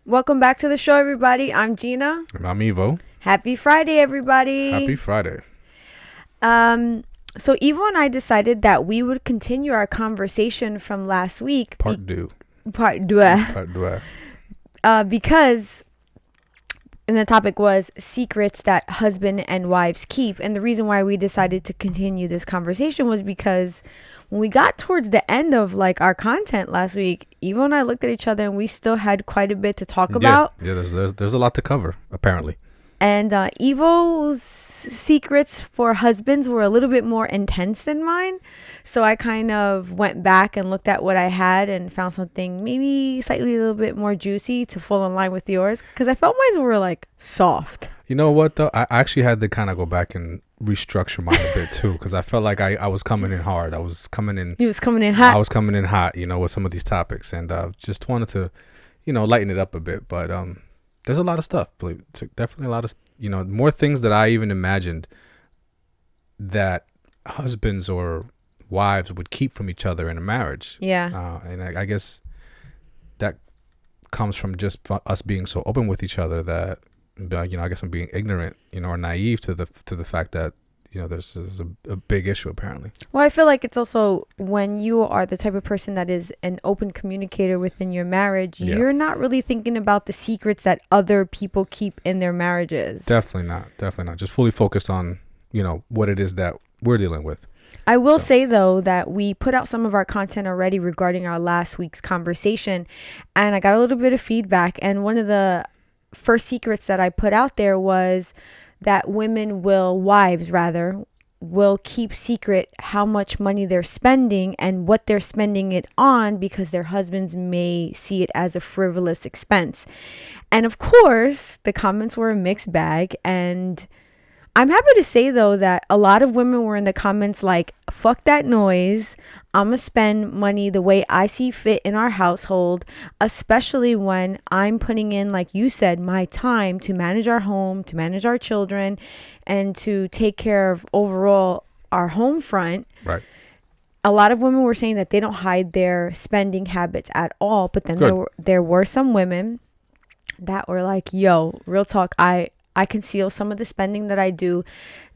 Welcome back to the show, everybody. I'm Gina. And I'm Evo. Happy Friday, everybody. Happy Friday. So Evo and I decided that we would continue our conversation from last week. Part deux. Because and the topic was secrets that husband and wives keep. And the reason why we decided to continue this conversation was because when we got towards the end of like our content last week, Evo and I looked at each other and we still had quite a bit to talk about. Yeah, there's a lot to cover, apparently. And Evo's secrets for husbands were a little bit more intense than mine. So I kind of went back and looked at what I had and found something maybe slightly a little bit more juicy to fall in line with yours. Because I felt mine were like soft. You know what, though? I actually had to kind of go back and restructure mine a bit, too. Because I felt like I was coming in hard. He was coming in hot. I was coming in hot, with some of these topics. And just wanted to, lighten it up a bit. But there's a lot of stuff. Definitely a lot of, more things that I even imagined that husbands or wives would keep from each other in a marriage. Yeah. And I guess that comes from just us being so open with each other that, I guess I'm being ignorant, or naive to the fact that, there's a big issue apparently. Well, I feel like it's also when you are the type of person that is an open communicator within your marriage, you're not really thinking about the secrets that other people keep in their marriages. Definitely not. Just fully focused on, what it is that we're dealing with. I will say, though, that we put out some of our content already regarding our last week's conversation, and I got a little bit of feedback. And one of the first secrets that I put out there was that wives will keep secret how much money they're spending and what they're spending it on because their husbands may see it as a frivolous expense. And of course, the comments were a mixed bag. And I'm happy to say, though, that a lot of women were in the comments like, fuck that noise. I'm going to spend money the way I see fit in our household, especially when I'm putting in, like you said, my time to manage our home, to manage our children, and to take care of overall our home front. Right. A lot of women were saying that they don't hide their spending habits at all. But then there were some women that were like, yo, real talk, I conceal some of the spending that I do,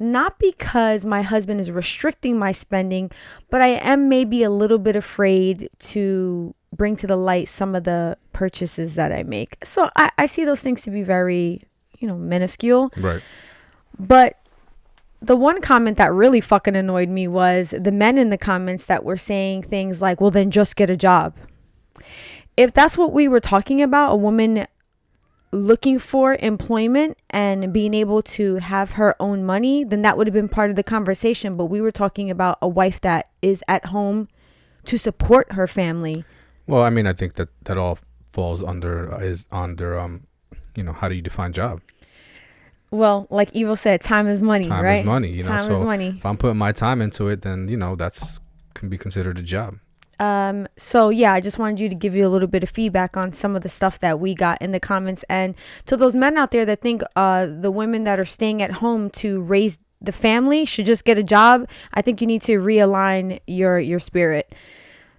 not because my husband is restricting my spending, but I am maybe a little bit afraid to bring to the light some of the purchases that I make. So I see those things to be very, minuscule. Right. But the one comment that really fucking annoyed me was the men in the comments that were saying things like, well, then just get a job. If that's what we were talking about, a woman looking for employment and being able to have her own money, then that would have been part of the conversation. But we were talking about a wife that is at home to support her family. Well, I mean, I think that all falls under how do you define job? Well, like Evo said, time is money, right? Time is money, Time is money. If I'm putting my time into it, then, that's can be considered a job. So yeah, I just wanted you to give you a little bit of feedback on some of the stuff that we got in the comments. And to those men out there that think the women that are staying at home to raise the family should just get a job, I think you need to realign your spirit.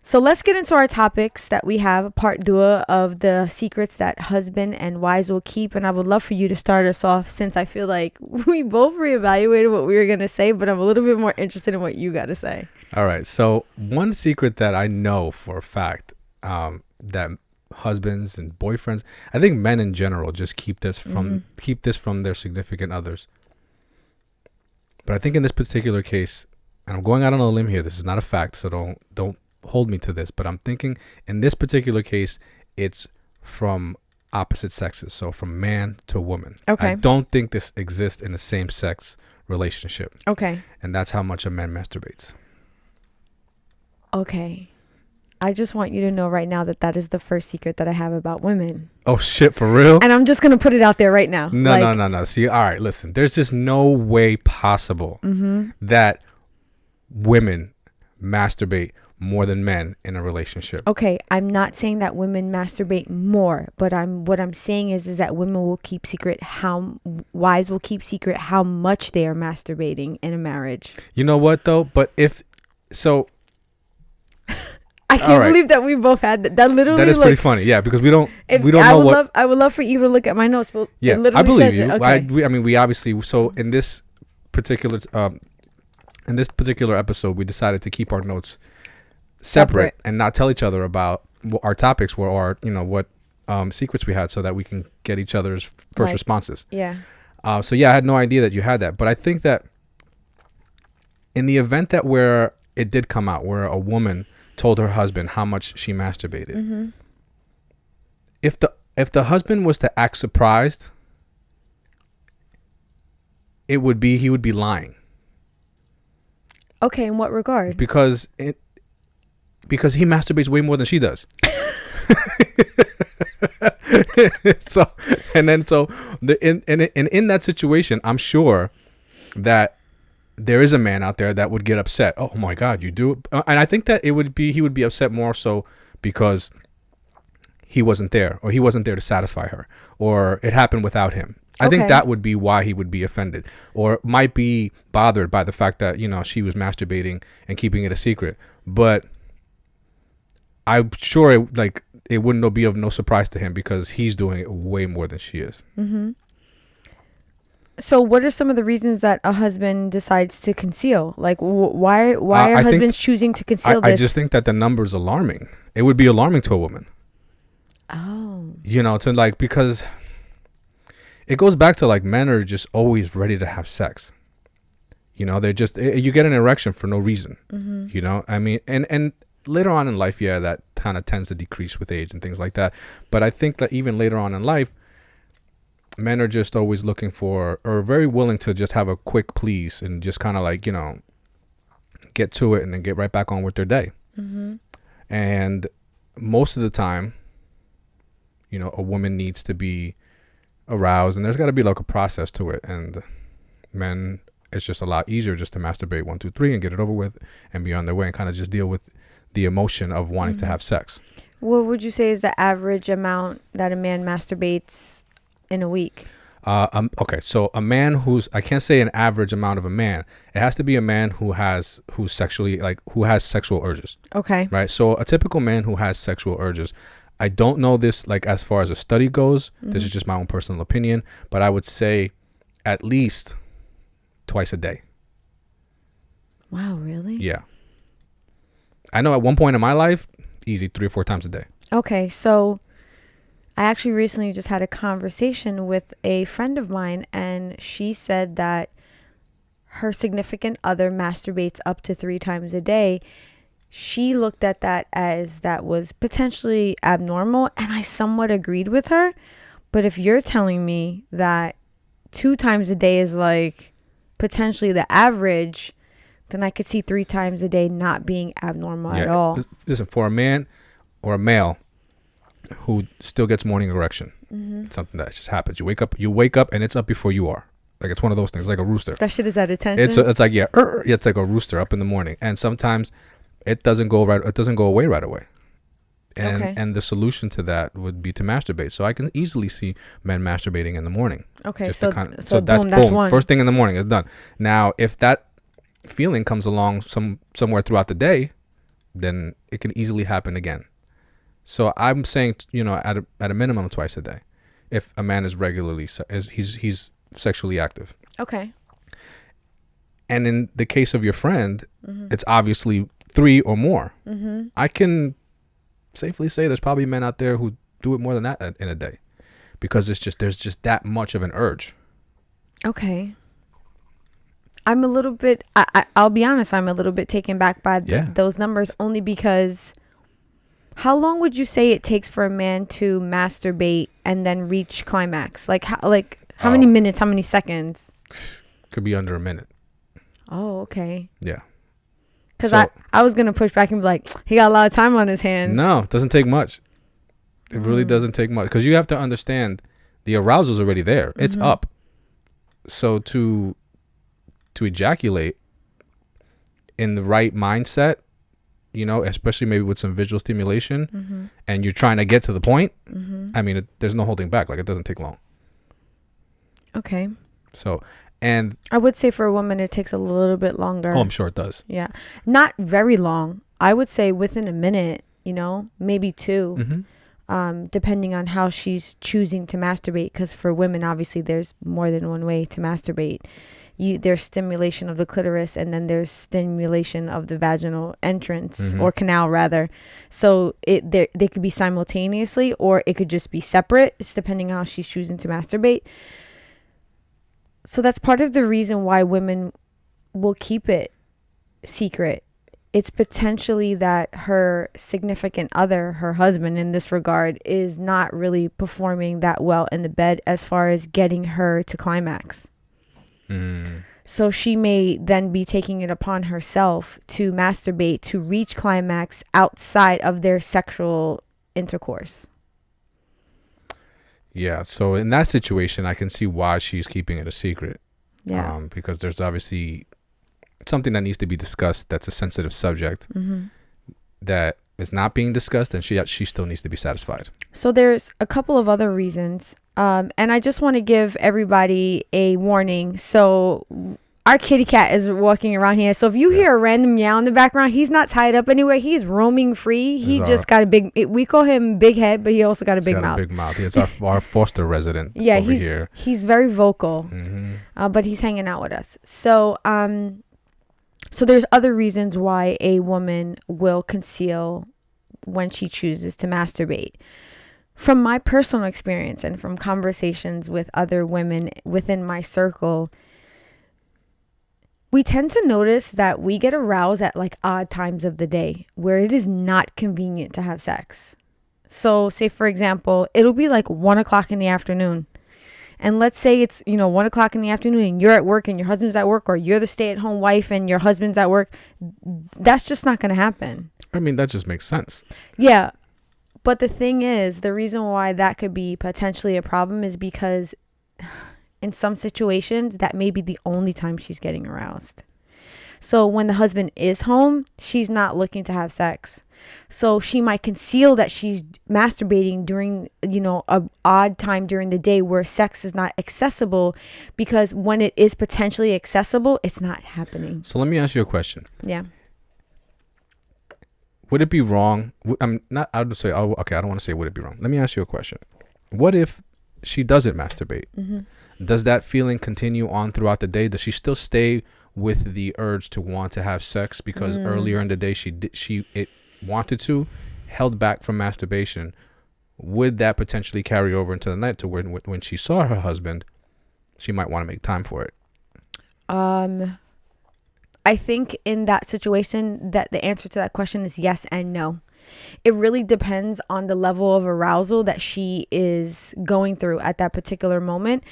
So let's get into our topics that we have, part deux of the secrets that husband and wives will keep. And I would love for you to start us off, since I feel like we both reevaluated what we were going to say, but I'm a little bit more interested in what you got to say. All right. So one secret that I know for a fact that husbands and boyfriends, I think men in general, just keep this from their significant others. But I think in this particular case, and I'm going out on a limb here, this is not a fact, so don't hold me to this, but I'm thinking in this particular case, it's from opposite sexes, so from man to woman. Okay. I don't think this exists in a same sex relationship. Okay. And that's how much a man masturbates. Okay. I just want you to know right now that is the first secret that I have about women. Oh shit, for real? And I'm just going to put it out there right now. No. See, all right, listen, there's just no way possible that women masturbate more than men in a relationship. Okay, I'm not saying that women masturbate more, but what I'm saying is that wives will keep secret how much they are masturbating in a marriage. You know what though? But if so, I can't believe that we both had that. That literally, that is pretty funny. Yeah, because we don't know I would love for you to look at my notes, but yeah, it literally I believe says you. it. Okay. I mean, we obviously, so in this particular episode, we decided to keep our notes separate and not tell each other about what our topics were, or what secrets we had, so that we can get each other's first responses. Yeah. So yeah, I had no idea that you had that, but I think that in the event that where it did come out, where a woman told her husband how much she masturbated, Mm-hmm. if the husband was to act surprised, he would be lying. Okay, in what regard? Because he masturbates way more than she does. In that situation, I'm sure that there is a man out there that would get upset. Oh my God, you do it? And I think that he would be upset more so because he wasn't there, or he wasn't there to satisfy her, or it happened without him. I think that would be why he would be offended, or might be bothered by the fact that she was masturbating and keeping it a secret. But I'm sure it wouldn't be of no surprise to him, because he's doing it way more than she is. Mm-hmm. So what are some of the reasons that a husband decides to conceal? Like, why are husbands choosing to conceal this? I just think that the number's alarming. It would be alarming to a woman. Oh. Because it goes back to men are just always ready to have sex. They're just, you get an erection for no reason. Mm-hmm. I mean, and later on in life, yeah, that kind of tends to decrease with age and things like that. But I think that even later on in life, men are just always looking for, or very willing to just have a quick please and just kind of get to it and then get right back on with their day. Mm-hmm. And most of the time, a woman needs to be aroused, and there's got to be a process to it. And men, it's just a lot easier just to masturbate 1, 2, 3 and get it over with and be on their way and kind of just deal with the emotion of wanting to have sex. What would you say is the average amount that a man masturbates in a week? Okay, so a man I can't say an average amount of a man. It has to be a man who has sexual urges. Okay. Right. So a typical man who has sexual urges, I don't know this as far as a study goes. Mm-hmm. This is just my own personal opinion, but I would say at least twice a day. Wow, really? Yeah. I know at one point in my life, easy 3 or 4 times a day. Okay, so I actually recently just had a conversation with a friend of mine, and she said that her significant other masturbates up to 3 times a day. She looked at that as that was potentially abnormal, and I somewhat agreed with her. But if you're telling me that 2 times a day is potentially the average, then I could see 3 times a day not being abnormal at all. Listen, for a man or a male who still gets morning erection, something that just happens. You wake up and it's up before you are. It's one of those things, like a rooster. That shit is at attention. It's it's like a rooster up in the morning, and sometimes it doesn't go away right away. And the solution to that would be to masturbate. So I can easily see men masturbating in the morning. Okay, so that's one. First thing in the morning is done. Now, if that feeling comes along somewhere throughout the day, then it can easily happen again. So I'm saying, at a minimum twice a day, if a man is regularly he's sexually active. Okay. And in the case of your friend, it's obviously 3 or more. Mm-hmm. I can safely say there's probably men out there who do it more than that in a day, because there's just that much of an urge. Okay. I'm a little bit, I'll be honest, I'm a little bit taken back by those numbers, only because how long would you say it takes for a man to masturbate and then reach climax? How many minutes, how many seconds? Could be under a minute. Oh, okay. Yeah. Because I was going to push back and be like, he got a lot of time on his hands. No, it doesn't take much. It really doesn't take much, because you have to understand the arousal's already there. It's up. So to ejaculate in the right mindset, especially maybe with some visual stimulation, and you're trying to get to the point, I mean, there's no holding back. It doesn't take long. Okay. So, and I would say for a woman, it takes a little bit longer. Oh, I'm sure it does. Yeah. Not very long. I would say within a minute, maybe two. Depending on how she's choosing to masturbate, because for women, obviously, there's more than one way to masturbate. There's stimulation of the clitoris, and then there's stimulation of the vaginal entrance or canal, rather. So they could be simultaneously, or it could just be separate. It's depending on how she's choosing to masturbate. So that's part of the reason why women will keep it secret. It's potentially that her significant other, her husband in this regard, is not really performing that well in the bed as far as getting her to climax. So she may then be taking it upon herself to masturbate to reach climax outside of their sexual intercourse. Yeah. So in that situation, I can see why she's keeping it a secret. Yeah. Because there's obviously something that needs to be discussed. That's a sensitive subject that is not being discussed, and she still needs to be satisfied. So there's a couple of other reasons. And I just want to give everybody a warning. So our kitty cat is walking around here. So if you hear a random meow in the background, he's not tied up anywhere. He's roaming free. He just got we call him Big Head, but he also got a big mouth. Big mouth. He's our foster resident. Yeah, over here. He's very vocal, but he's hanging out with us. So so there's other reasons why a woman will conceal when she chooses to masturbate. From my personal experience and from conversations with other women within my circle, we tend to notice that we get aroused at like odd times of the day where it is not convenient to have sex. So say, for example, it'll be like 1 o'clock in the afternoon. And let's say it's, 1 o'clock in the afternoon and you're at work and your husband's at work, or you're the stay-at-home wife and your husband's at work. That's just not going to happen. I mean, that just makes sense. Yeah. But the thing is, the reason why that could be potentially a problem is because in some situations, that may be the only time she's getting aroused. So when the husband is home, she's not looking to have sex. So she might conceal that she's masturbating during, a odd time during the day where sex is not accessible, because when it is potentially accessible, it's not happening. So let me ask you a question. Yeah. Would it be wrong? I don't want to say would it be wrong. Let me ask you a question. What if she doesn't masturbate? Does that feeling continue on throughout the day? Does she still stay with the urge to want to have sex because earlier in the day it wanted to, held back from masturbation? Would that potentially carry over into the night to when she saw her husband, she might want to make time for it? I think in that situation that the answer to that question is yes and no. It really depends on the level of arousal that she is going through at that particular moment.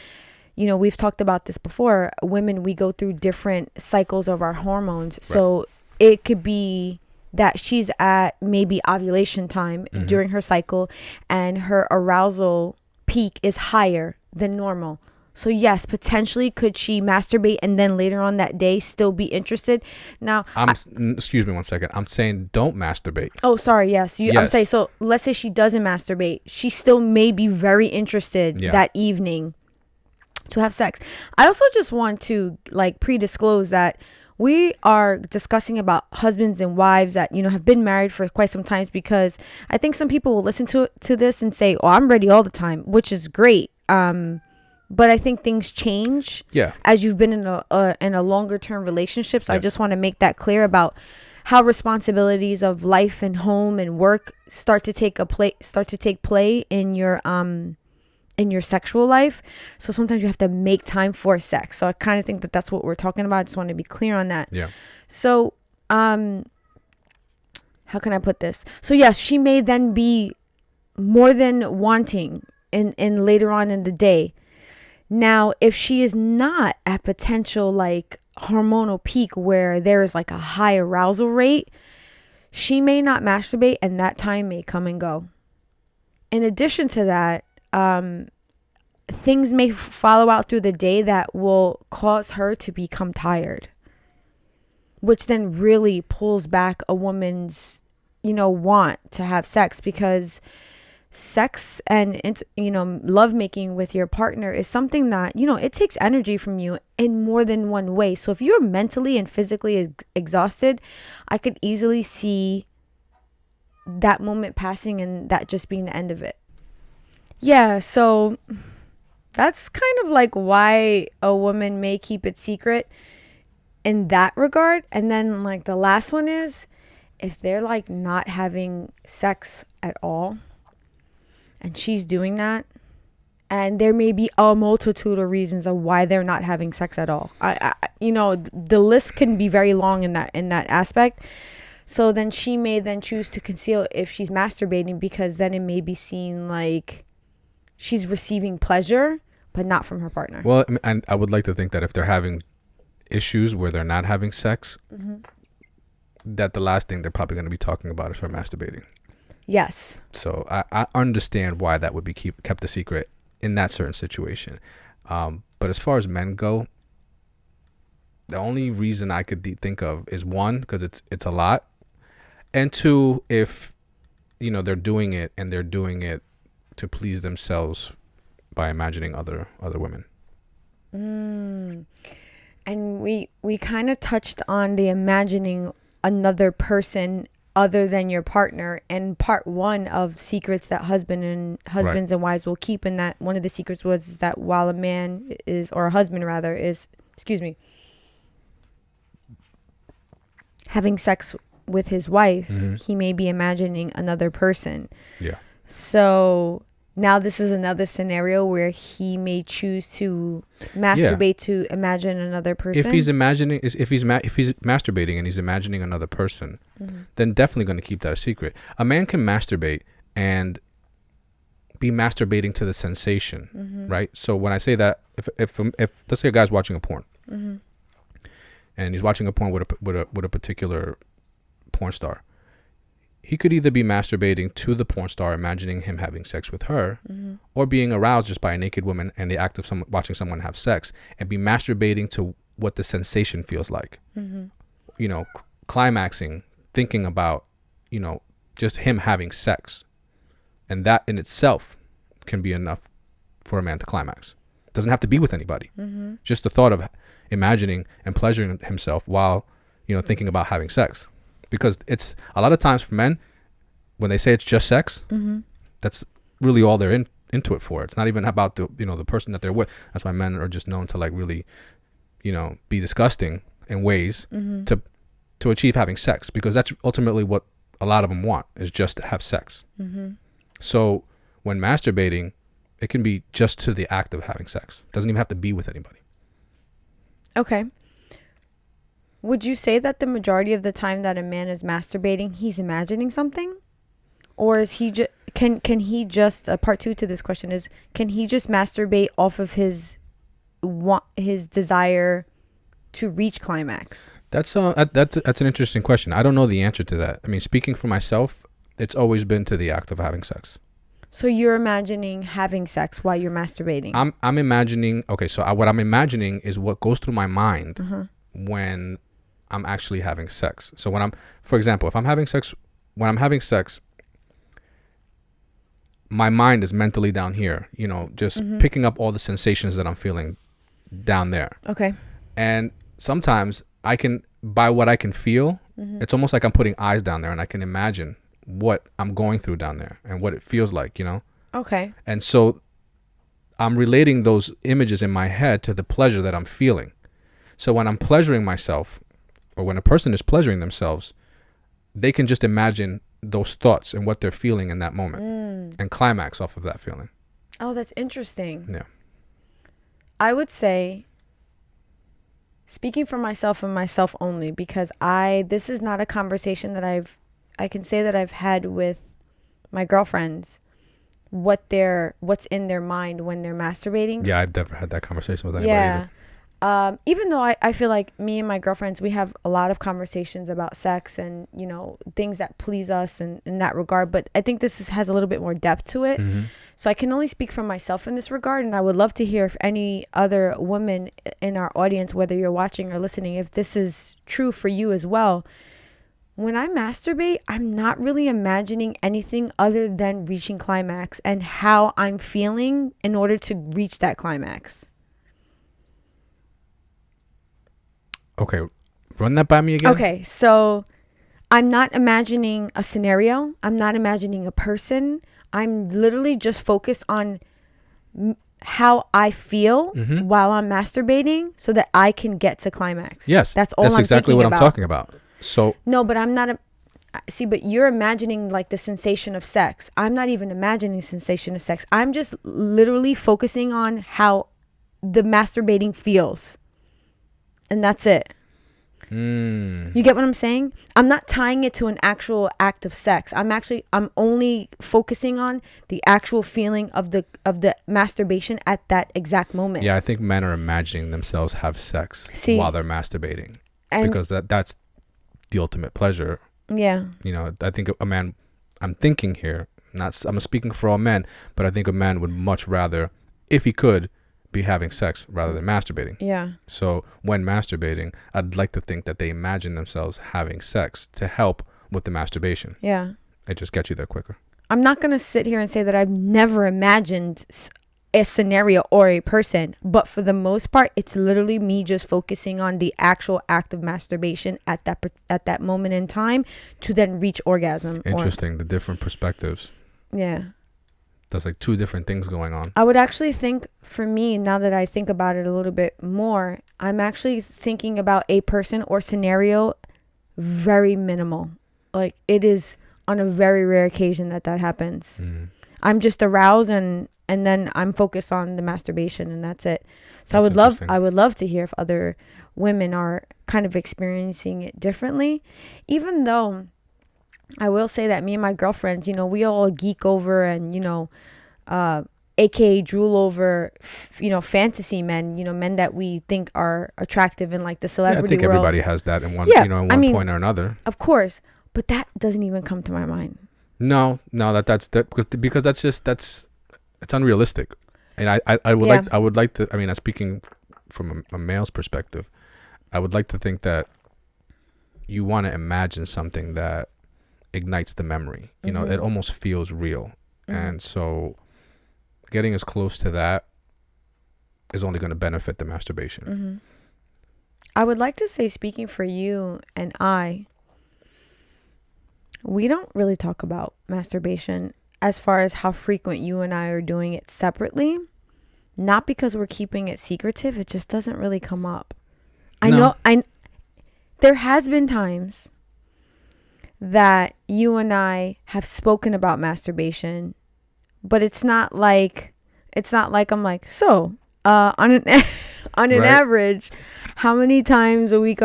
We've talked about this before. Women, we go through different cycles of our hormones. Right. So it could be that she's at maybe ovulation time during her cycle and her arousal peak is higher than normal. So yes, potentially could she masturbate and then later on that day still be interested? Now, excuse me 1 second. I'm saying don't masturbate. Oh, sorry. Yes. I'm saying, so let's say she doesn't masturbate. She still may be very interested that evening to have sex. I also just want to pre-disclose that we are discussing about husbands and wives that, have been married for quite some time, because I think some people will listen to this and say, oh, I'm ready all the time, which is great. But I think things change as you've been in a longer term relationship. So I just want to make that clear about how responsibilities of life and home and work start to take play in your sexual life. So sometimes you have to make time for sex. So I kind of think that that's what we're talking about. I just want to be clear on that. Yeah. So how can I put this? So yes, she may then be more than wanting in later on in the day. Now, if she is not at potential hormonal peak where there is a high arousal rate, she may not masturbate and that time may come and go. In addition to that, things may follow out through the day that will cause her to become tired, which then really pulls back a woman's, want to have sex, because sex and lovemaking with your partner is something that it takes energy from you in more than one way. So if you're mentally and physically exhausted, I could easily see that moment passing and that just being the end of it. Yeah, so that's kind of like why a woman may keep it secret in that regard. And then like the last one is if they're like not having sex at all and she's doing that, and there may be a multitude of reasons of why they're not having sex at all. The list can be very long in that aspect. So then she may then choose to conceal if she's masturbating, because then it may be seen like she's receiving pleasure, but not from her partner. Well, and I would like to think that if they're having issues where they're not having sex, that the last thing they're probably going to be talking about is her masturbating. Yes. So I understand why that would be kept a secret in that certain situation. But as far as men go, the only reason I could think of is one, because it's a lot, and two, if they're doing it and they're doing it to please themselves by imagining other women. And we kind of touched on the imagining another person other than your partner in part one of secrets that husbands and wives will keep. And that one of the secrets was that while a man is, or a husband rather, is, having sex with his wife, he may be imagining another person. Yeah. So now this is another scenario where he may choose to masturbate to imagine another person. If he's masturbating and he's imagining another person, then definitely going to keep that a secret. A man can masturbate and be masturbating to the sensation, right? So when I say that, if let's say a guy's watching a porn, and he's watching a porn with a particular porn star, he could either be masturbating to the porn star, imagining him having sex with her, or being aroused just by a naked woman and the act of watching someone have sex, and be masturbating to what the sensation feels like. Climaxing, thinking about, just him having sex. And that in itself can be enough for a man to climax. Doesn't have to be with anybody. Just the thought of imagining and pleasuring himself while, thinking about having sex. Because it's a lot of times for men, when they say it's just sex, that's really all they're into it for. It's not even about the person that they're with. That's why men are just known to like really, be disgusting in ways to achieve having sex, because that's ultimately what a lot of them want, is just to have sex. So when masturbating, it can be just to the act of having sex. It doesn't even have to be with anybody. Okay. Would you say that the majority of the time that a man is masturbating, he's imagining something? Or is he just, can he just, part two to this question is, can he just masturbate off of his desire to reach climax? That's an interesting question. I don't know the answer to that. I mean, speaking for myself, it's always been to the act of having sex. So you're imagining having sex while you're masturbating? I'm imagining, okay, so what I'm imagining is what goes through my mind when I'm actually having sex. So for example, if I'm having sex, my mind is mentally down here, just picking up all the sensations that I'm feeling down there. Okay. And sometimes by what I can feel, it's almost like I'm putting eyes down there, and I can imagine what I'm going through down there and what it feels like, Okay. And so I'm relating those images in my head to the pleasure that I'm feeling. So when I'm pleasuring myself, or when a person is pleasuring themselves, they can just imagine those thoughts and what they're feeling in that moment and climax off of that feeling. Oh, that's interesting. Yeah. I would say, speaking for myself and myself only, because this is not a conversation that I can say that I've had with my girlfriends, what's in their mind when they're masturbating. Yeah, I've never had that conversation with anybody either. Even though I feel like me and my girlfriends, we have a lot of conversations about sex and, things that please us and in that regard. But I think this has a little bit more depth to it. So I can only speak for myself in this regard. And I would love to hear if any other women in our audience, whether you're watching or listening, if this is true for you as well. when I masturbate, I'm not really imagining anything other than reaching climax and how I'm feeling in order to reach that climax. Okay, run that by me again. Okay, so I'm not imagining a scenario. I'm not imagining a person. I'm literally just focused on how I feel while I'm masturbating so that I can get to climax. Yes, that's all. That's I'm exactly what I'm talking about. So no, but I'm not. See, but you're imagining like the sensation of sex. I'm not even imagining sensation of sex. I'm just literally focusing on how the masturbating feels, and that's it. You get what I'm saying? I'm not tying it to an actual act of sex. I'm only focusing on the actual feeling of the masturbation at that exact moment. Yeah, I think men are imagining themselves have sex while they're masturbating, because that's the ultimate pleasure. Yeah. You know, I think a man, I'm thinking here, I'm speaking for all men, but I think a man would much rather, if he could, be having sex rather than masturbating. Yeah. So when masturbating, I'd like to think that they imagine themselves having sex to help with the masturbation. Yeah. It just gets you there quicker. I'm not going to sit here and say that I've never imagined a scenario or a person, but for the most part, it's literally me just focusing on the actual act of masturbation at that moment in time to then reach orgasm. Interesting, the different perspectives. Yeah. There's like two different things going on. I would actually think, for me, now that I think about it a little bit more, I'm actually thinking about a person or scenario very minimal. Like, it is on a very rare occasion that happens. I'm just aroused and then I'm focused on the masturbation, and that's it. So I would love to hear if other women are kind of experiencing it differently, even though I will say that me and my girlfriends, you know, we all geek over and, you know, aka drool over, you know, fantasy men, you know, men that we think are attractive in like the celebrity world. I think world. Everybody has that in one, you know, in one point or another. Of course, but that doesn't even come to my mind. No, that's because it's unrealistic, and I would like to. I mean, speaking from a male's perspective, I would like to think that you want to imagine something that ignites the memory. You know, it almost feels real, and so getting as close to that is only going to benefit the masturbation. I would like to say, speaking for you and we don't really talk about masturbation as far as how frequent you and I are doing it separately. Not because we're keeping it secretive, it just doesn't really come up. There has been times that you and I have spoken about masturbation, but it's not like I'm like, so on an average, how many times a week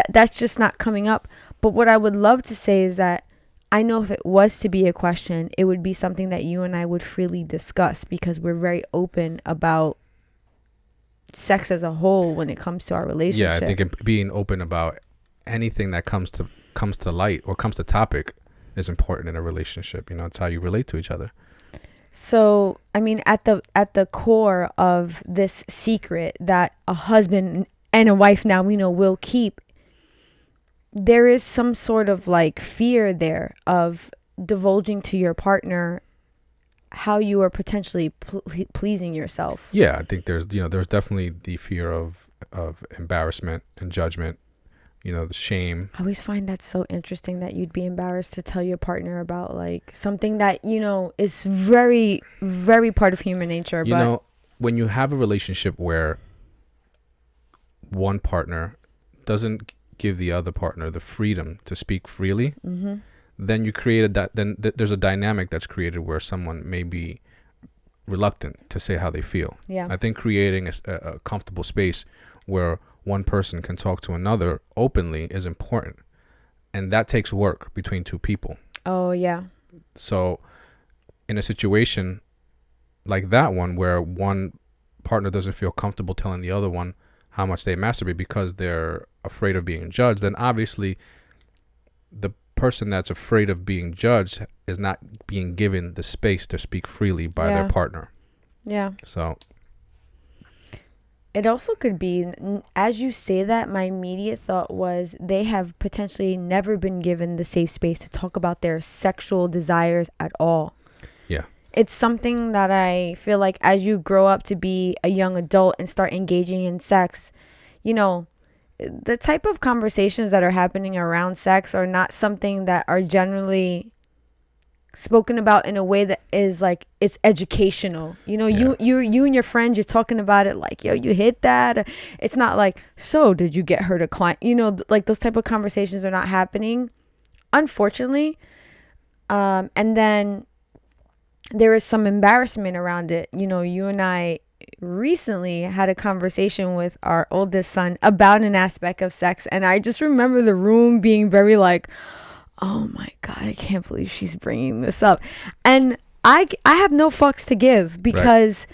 that's just not coming up. But what I would love to say is that I know if it was to be a question, it would be something that you and I would freely discuss, because we're very open about sex as a whole when it comes to our relationship. Yeah, I think being open about anything that comes to light or comes to topic is important in a relationship. You know, it's how you relate to each other. So, I mean, at the core of this secret that a husband and a wife now we know will keep, there is some sort of like fear there of divulging to your partner how you are potentially pleasing yourself. Yeah, I think there's definitely the fear of embarrassment and judgment, you know, the shame. I always find that so interesting that you'd be embarrassed to tell your partner about like something that, you know, is very, very part of human nature. You know, when you have a relationship where one partner doesn't give the other partner the freedom to speak freely, then you created that. Then there's a dynamic that's created where someone may be reluctant to say how they feel. Yeah, I think creating a comfortable space where one person can talk to another openly is important, and that takes work between two people. Oh yeah. So, in a situation like that one where one partner doesn't feel comfortable telling the other one how much they masturbate because they're afraid of being judged, then obviously the person that's afraid of being judged is not being given the space to speak freely by their partner. Yeah. So It also could be, as you say that, my immediate thought was they have potentially never been given the safe space to talk about their sexual desires at all. Yeah. It's something that I feel like as you grow up to be a young adult and start engaging in sex, you know, the type of conversations that are happening around sex are not something that are generally spoken about in a way that is like it's educational. You know, Yeah. you and your friends, you're talking about it like, yo, you hit that. It's not like, so did you get her to climb? You know, like those type of conversations are not happening, unfortunately. And then there is some embarrassment around it. You know, you and I recently had a conversation with our oldest son about an aspect of sex, and I just remember the room being very like, oh my God, I can't believe she's bringing this up. And I have no fucks to give because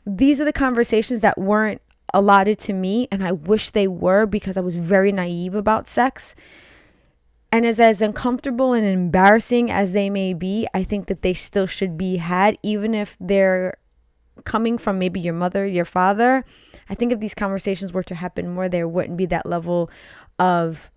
these are the conversations that weren't allotted to me. And I wish they were, because I was very naive about sex. And as uncomfortable and embarrassing as they may be, I think that they still should be had, even if they're coming from maybe your mother, your father. I think if these conversations were to happen more, there wouldn't be that level of,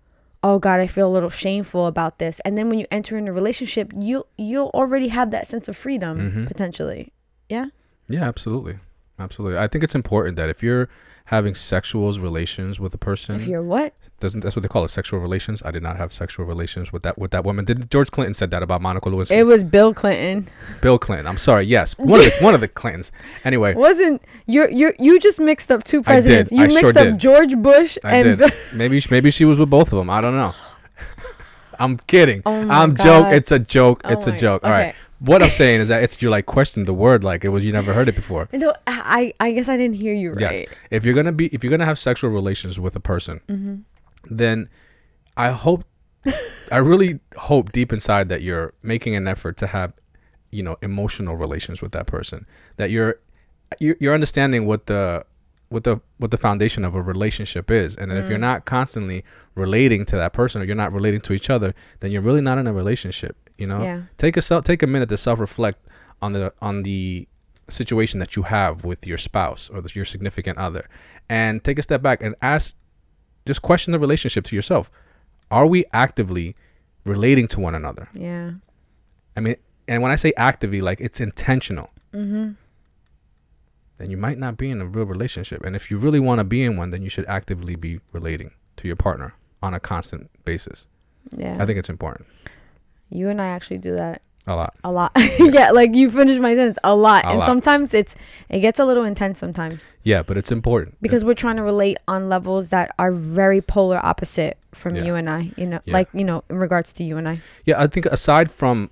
oh God, I feel a little shameful about this. And then when you enter in a relationship, you'll already have that sense of freedom potentially. Yeah. Yeah, absolutely. Absolutely. I think it's important that if you're having sexual relations with a person, If you're what? that's what they call it, sexual relations. I did not have sexual relations with that woman. Did George Clinton said that about Monica Lewinsky? It was Bill Clinton. Bill Clinton. I'm sorry. Yes, one of the Clintons. Anyway, Wasn't you just mixed up two presidents? did. You I mixed sure up did. George Bush I and did. Maybe she was with both of them. I don't know. I'm kidding. Oh my I'm God. joke. It's a joke. Oh It's a my- joke. All right. okay. What I'm saying is that you're like questioning the word like it was, you never heard it before. No, I guess I didn't hear you right. Yes. If you're gonna have sexual relations with a person, then I really hope deep inside that you're making an effort to have, emotional relations with that person. That you're understanding what the foundation of a relationship is, and if you're not constantly relating to that person, or you're not relating to each other, then you're really not in a relationship. Yeah. Take a minute to self-reflect on the situation that you have with your spouse or your significant other, and take a step back and just question the relationship to yourself. Are we actively relating to one another? Yeah. I mean, and when I say actively, like it's intentional. Then you might not be in a real relationship. And if you really want to be in one, then you should actively be relating to your partner on a constant basis. Yeah. I think it's important. You and I actually do that A lot. a lot. Yeah, like you finished my sentence, a lot. And lot. sometimes it gets a little intense sometimes. Yeah, but it's important. Because we're trying to relate on levels that are very polar opposite from you and I, in regards to you and I. Yeah, I think aside from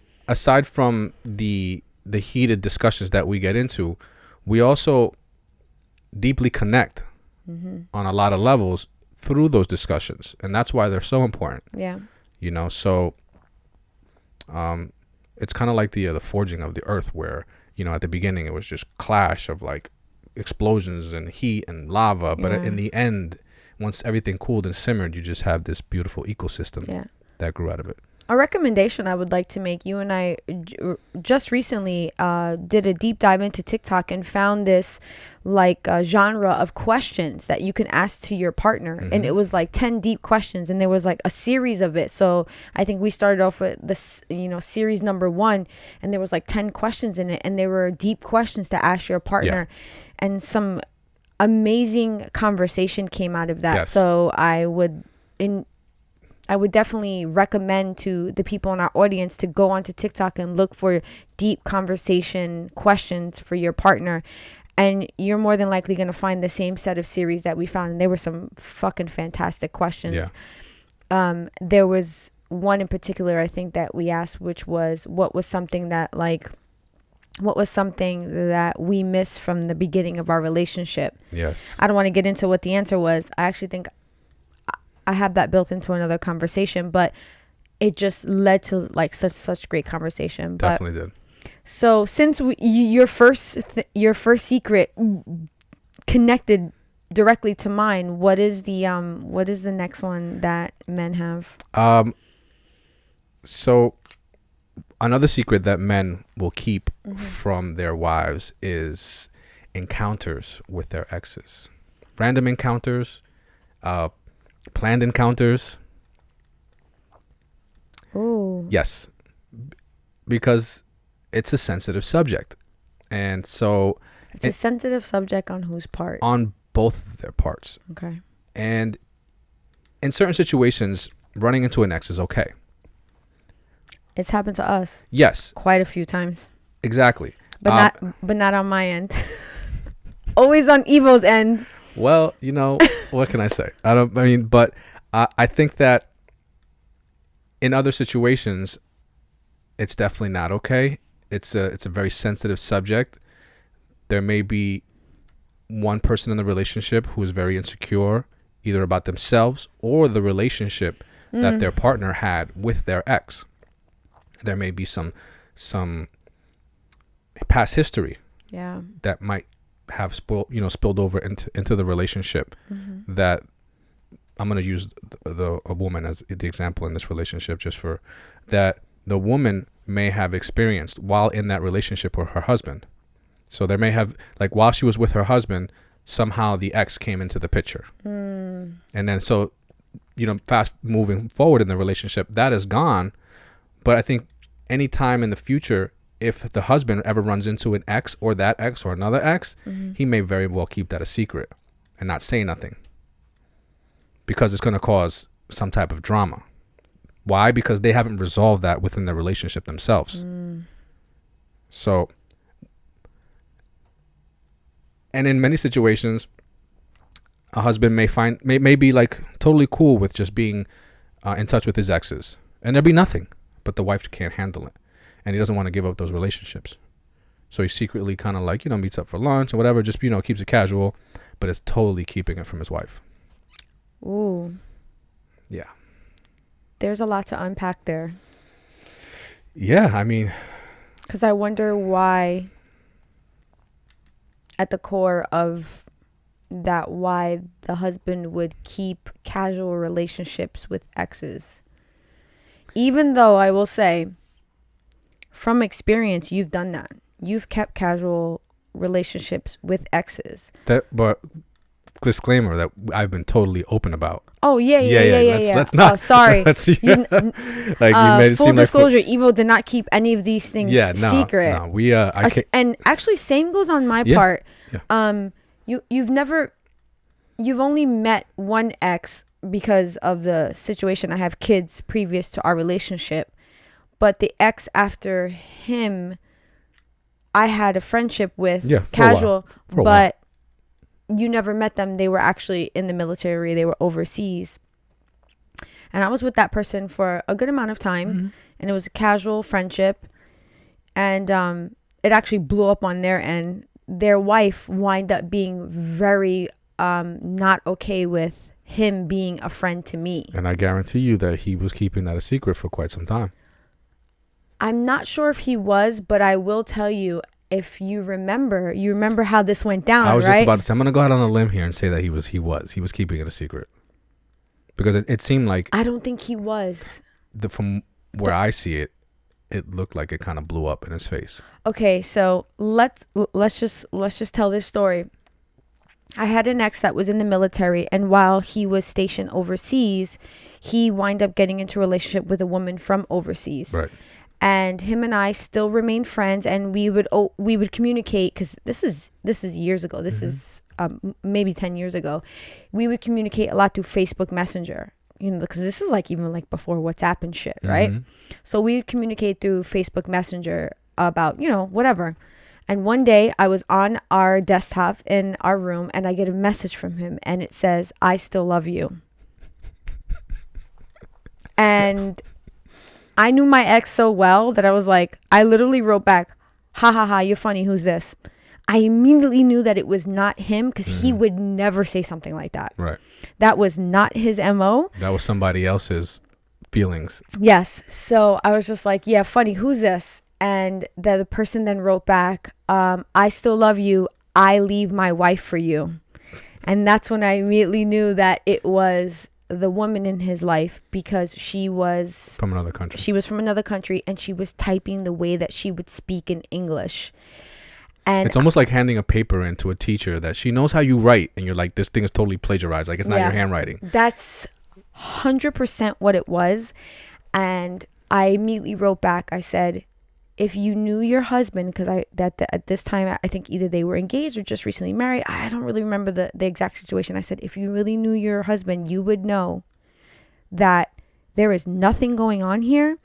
the heated discussions that we get into, we also deeply connect on a lot of levels through those discussions, and that's why they're so important. Yeah. So it's kind of like the forging of the earth, where at the beginning it was just clash of like explosions and heat and lava, but in the end, once everything cooled and simmered, you just have this beautiful ecosystem that grew out of it. A recommendation I would like to make, you and I just recently did a deep dive into TikTok and found this like genre of questions that you can ask to your partner. And it was like 10 deep questions, and there was like a series of it. So I think we started off with this, series number 1, and there was like 10 questions in it, and they were deep questions to ask your partner. And some amazing conversation came out of that. Yes. So I would definitely recommend to the people in our audience to go onto TikTok and look for deep conversation questions for your partner. And you're more than likely going to find the same set of series that we found. And there were some fucking fantastic questions. Yeah. There was one in particular, I think, that we asked, which was, what was something that we missed from the beginning of our relationship? Yes. I don't want to get into what the answer was. I actually think I have that built into another conversation, but it just led to like such great conversation. Definitely did. So since your first secret connected directly to mine, what is the next one that men have? So another secret that men will keep from their wives is encounters with their exes. random encounters, planned encounters. Ooh. Yes, because it's a sensitive subject, and so It's a sensitive subject on whose part? On both of their parts. Okay. And in certain situations, running into an ex is okay. It's happened to us. Yes. Quite a few times. Exactly. But not on my end. Always on Evo's end. Well, what can I say? But I think that in other situations, it's definitely not okay. It's a very sensitive subject. There may be one person in the relationship who is very insecure, either about themselves or the relationship that their partner had with their ex. There may be some past history that might have spilled over into the relationship. That I'm going to use a woman as the example in this relationship, just for that the woman may have experienced while in that relationship with her husband. So there may have, like, while she was with her husband, somehow the ex came into the picture. And then so, fast moving forward in the relationship, that is gone. But I think any time in the future, if the husband ever runs into an ex or that ex or another ex, he may very well keep that a secret and not say nothing, because it's going to cause some type of drama. Why? Because they haven't resolved that within their relationship themselves. So, and in many situations, a husband may be like totally cool with just being in touch with his exes, and there'll be nothing, but the wife can't handle it, and he doesn't want to give up those relationships. So he secretly kind of like, meets up for lunch or whatever, just, keeps it casual, but is totally keeping it from his wife. Ooh. Yeah. There's a lot to unpack there. Yeah, I mean, because I wonder why, at the core of that, why the husband would keep casual relationships with exes. Even though I will say, from experience, you've done that. You've kept casual relationships with exes. But disclaimer that I've been totally open about. Oh yeah. Let's not. Oh, sorry. Like you made it full seem disclosure, Evo did not keep any of these things secret. No, we and actually, same goes on my part. Yeah. You've only met one ex because of the situation. I have kids previous to our relationship, but the ex after him, I had a friendship with, casual, but you never met them. They were actually in the military. They were overseas. And I was with that person for a good amount of time. And it was a casual friendship. And it actually blew up on their end. Their wife wound up being very not okay with him being a friend to me. And I guarantee you that he was keeping that a secret for quite some time. I'm not sure if he was, but I will tell you, if you remember how this went down, right? I was just about to say, I'm going to go out on a limb here and say that he was keeping it a secret. Because it seemed like, I don't think he was. From where I see it, it looked like it kind of blew up in his face. Okay, so let's just tell this story. I had an ex that was in the military, and while he was stationed overseas, he wound up getting into a relationship with a woman from overseas. Right. And him and I still remain friends, and we would communicate, because this is years ago. This is maybe 10 years ago. We would communicate a lot through Facebook Messenger, because this is even before WhatsApp and shit, right? So we would communicate through Facebook Messenger about, whatever. And one day I was on our desktop in our room, and I get a message from him, and it says, "I still love you." And I knew my ex so well that I was like, I literally wrote back, "Ha ha ha, you're funny, who's this?" I immediately knew that it was not him, because he would never say something like that. Right. That was not his MO. That was somebody else's feelings. Yes. So I was just like, yeah, funny, who's this? And the person then wrote back, "I still love you. I leave my wife for you." And that's when I immediately knew that it was the woman in his life, because she was from another country. She was from another country, and she was typing the way that she would speak in English. And it's almost like handing a paper in to a teacher that she knows how you write, and you're like, this thing is totally plagiarized. Like, it's not your handwriting. That's 100% what it was. And I immediately wrote back. I said, if you knew your husband, because at this time, I think either they were engaged or just recently married. I don't really remember the exact situation. I said, if you really knew your husband, you would know that there is nothing going on here.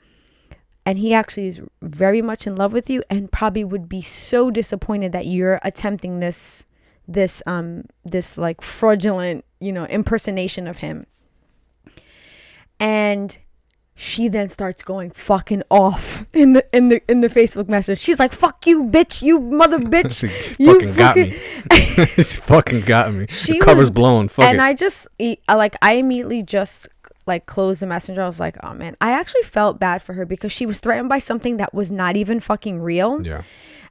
And he actually is very much in love with you, and probably would be so disappointed that you're attempting this like fraudulent, impersonation of him. And she then starts going fucking off in the Facebook message. She's like, "Fuck you, bitch! You mother bitch! She fucking got me. She fucking got me. The cover's blown. Fuck and it. I immediately just closed the messenger. I was like, oh man, I actually felt bad for her because she was threatened by something that was not even fucking real. Yeah.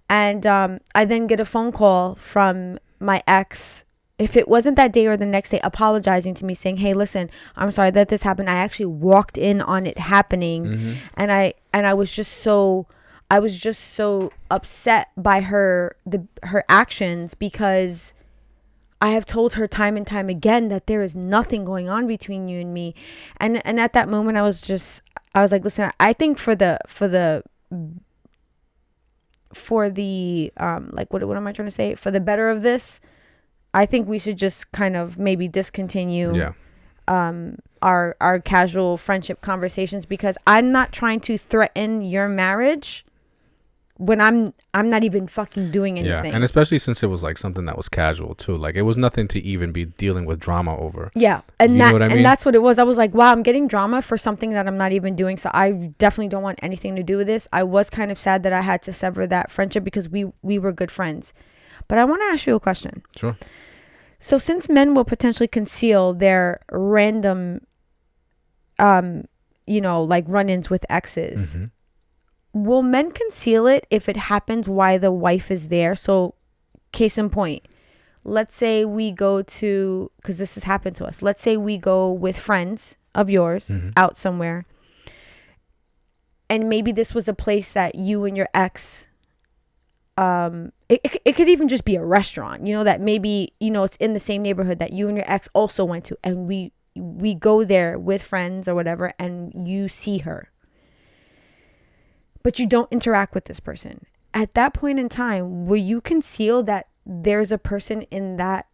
And I then get a phone call from my ex, if it wasn't that day or the next day, apologizing to me, saying, hey, listen, I'm sorry that this happened. I actually walked in on it happening. And I was just so upset by her actions, because I have told her time and time again that there is nothing going on between you and me. And at that moment, I was like, listen, I think for the what am I trying to say? For the better of this, I think we should just kind of maybe discontinue our casual friendship conversations, because I'm not trying to threaten your marriage when I'm not even fucking doing anything. Yeah, and especially since it was like something that was casual too. Like, it was nothing to even be dealing with drama over. Yeah, and know what I mean? And that's what it was. I was like, wow, I'm getting drama for something that I'm not even doing. So I definitely don't want anything to do with this. I was kind of sad that I had to sever that friendship, because we were good friends. But I want to ask you a question. Sure. So since men will potentially conceal their random, run-ins with exes, will men conceal it if it happens while the wife is there? So, case in point, let's say we go to, because this has happened to us, let's say we go with friends of yours out somewhere, and maybe this was a place that you and your ex, it could even just be a restaurant, that maybe, it's in the same neighborhood that you and your ex also went to, and we go there with friends or whatever, and you see her, but you don't interact with this person. At that point in time, will you conceal that there's a person in that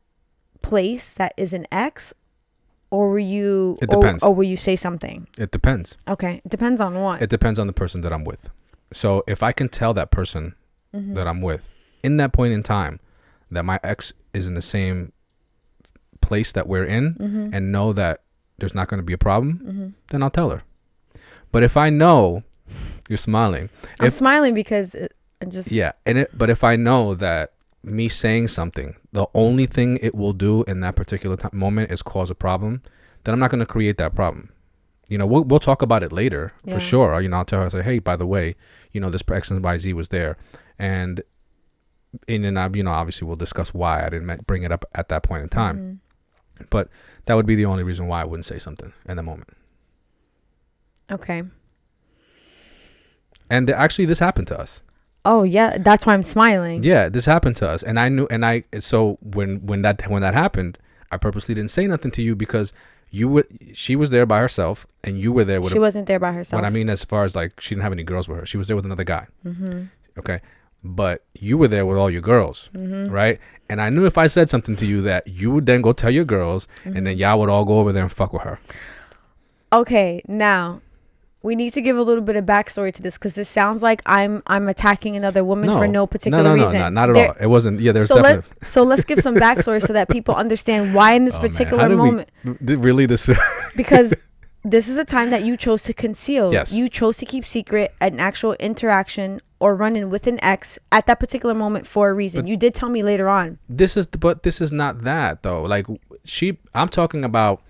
place that is an ex, or will you? It depends. Or will you say something? It depends. Okay, it depends on what. It depends on the person that I'm with. So if I can tell that person that I'm with in that point in time that my ex is in the same place that we're in, and know that there's not going to be a problem, then I'll tell her. But if I know, you're smiling. I'm smiling because but if I know that me saying something, the only thing it will do in that particular moment is cause a problem, then I'm not going to create that problem. We'll talk about it later for sure. I'll tell her, say, hey, by the way, this X and Y Z was there, and obviously we'll discuss why I didn't bring it up at that point in time. But that would be the only reason why I wouldn't say something in the moment. Okay. And actually, this happened to us. Oh yeah, that's why I'm smiling. Yeah, this happened to us, and I knew, so when that happened, I purposely didn't say nothing to you, because she was there by herself, and you were there with. She wasn't there by herself. What I mean, as far as like, she didn't have any girls with her. She was there with another guy. Okay, but you were there with all your girls, right? And I knew if I said something to you, that you would then go tell your girls, and then y'all would all go over there and fuck with her. Okay, now we need to give a little bit of backstory to this, because this sounds like I'm attacking another woman for no particular reason. No, not at all. It wasn't. Yeah, there's definitely. So let's give some backstory so that people understand why in this particular moment. Really, this. Because this is a time that you chose to conceal. Yes. You chose to keep secret an actual interaction or run-in with an ex at that particular moment for a reason. But you did tell me later on. This is not that though. Like, I'm talking about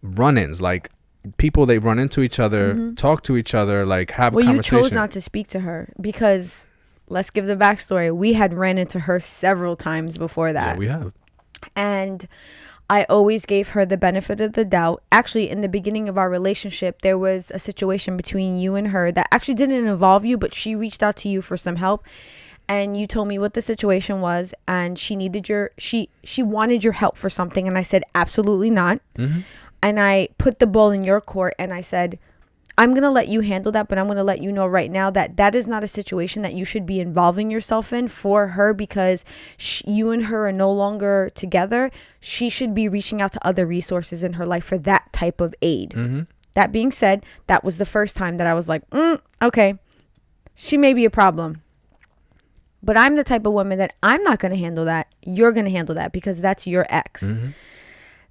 run-ins, like. People, they run into each other, talk to each other, like have a conversation. You chose not to speak to her because, let's give the backstory, we had ran into her several times before that. Yeah, we have. And I always gave her the benefit of the doubt. Actually, in the beginning of our relationship, there was a situation between you and her that actually didn't involve you, but she reached out to you for some help. and you told me what the situation was, and she wanted your help for something, and I said absolutely not. And I put the ball in your court, and I said, I'm going to let you handle that, but I'm going to let you know right now that that is not a situation that you should be involving yourself in for her, because you and her are no longer together. She should be reaching out to other resources in her life for that type of aid. That being said, that was the first time that I was like, okay, she may be a problem. But I'm the type of woman that I'm not going to handle that. You're going to handle that because that's your ex.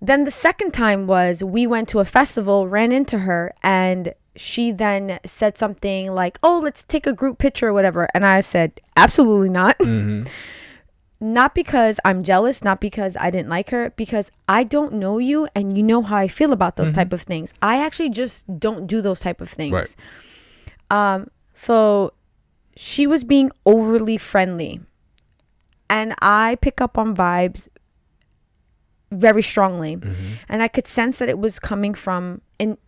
Then the second time was we went to a festival, ran into her, and she then said something like, oh, let's take a group picture or whatever. And I said, absolutely not. Not because I'm jealous, not because I didn't like her, because I don't know you and you know how I feel about those type of things. I actually just don't do those type of things. Right. So she was being overly friendly, and I pick up on vibes very strongly, and I could sense that it was coming from in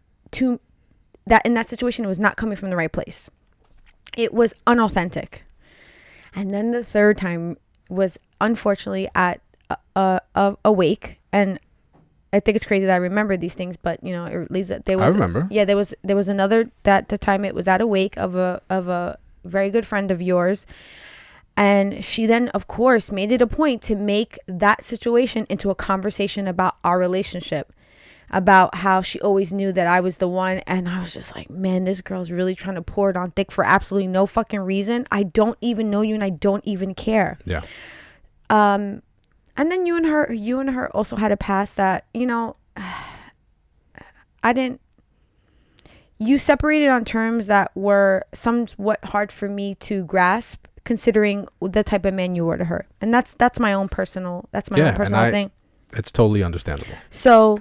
that situation. It was not coming from the right place. It was unauthentic. And then the third time was unfortunately at a wake, and I think it's crazy that I remember these things, but you know, at least there was. I remember. Yeah, there was another that the time it was at a wake of a very good friend of yours, and she then of course made it a point to make that situation into a conversation about our relationship, about how she always knew that I was the one. And I was just like, man, this girl's really trying to pour it on thick for absolutely no fucking reason. I don't even know you and I don't even care. Yeah. And then you and her also had a past that, you know, you separated on terms that were somewhat hard for me to grasp, considering the type of man you were to her. And that's my own personal thing. It's totally understandable. So